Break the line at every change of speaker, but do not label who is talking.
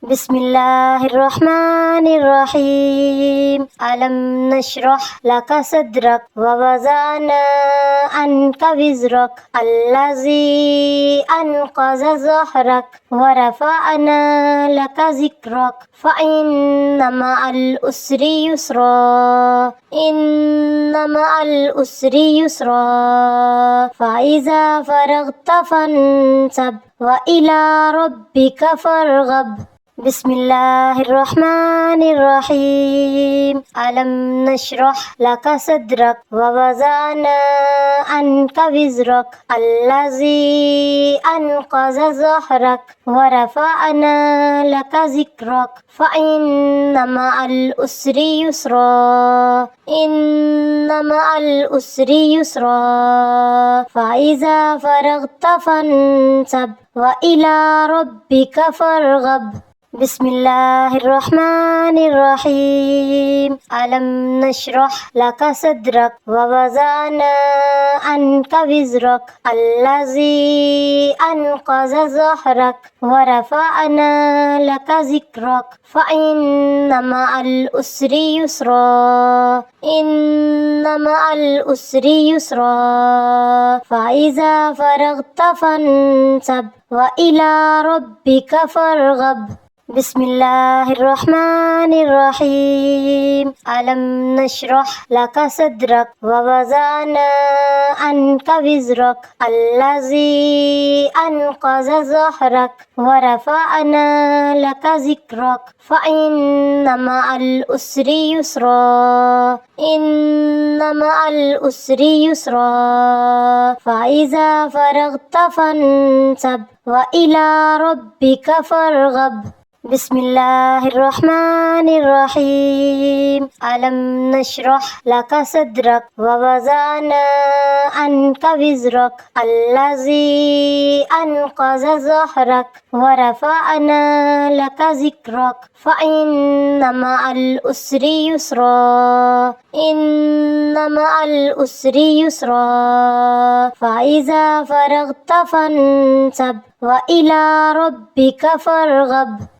بسم الله الرحمن الرحيم. ألم نشرح لك صدرك ووضعنا عنك وزرك الذي أنقض ظهرك ورفعنا لك ذكرك فإن مع العسر يسرا إن مع العسر يسرا فإذا فرغت فانصب وإلى ربك فارغب. بسم الله الرحمن الرحيم. ألم نشرح لك صدرك ووضعنا عنك وزرك الذي أنقض ظهرك ورفعنا لك ذكرك فإن مع العسر يسرا إن مع العسر يسرا فإذا فرغت فانصب وإلى ربك فارغب. بسم الله الرحمن الرحيم. ألم نشرح لك صدرك ووضعنا عنك وزرك الذي أنقض ظهرك ورفعنا لك ذكرك فإن مع العسر يسرا إن مع العسر يسرا فإذا فرغت فانصب وإلى ربك فارغب. بسم الله الرحمن الرحيم. ألم نشرح لك صدرك ووضعنا عنك وزرك الذي أنقض ظهرك ورفعنا لك ذكرك فإن مع العسر يسرا إن مع العسر يسرا فإذا فرغت فانصب وإلى ربك فارغب. بسم الله الرحمن الرحيم. ألم نشرح لك صدرك ووضعنا عنك وزرك الذي أنقض ظهرك ورفعنا لك ذكرك فإن مع العسر يسرا إن مع العسر يسرا فإذا فرغت فانصب وإلى ربك فارغب.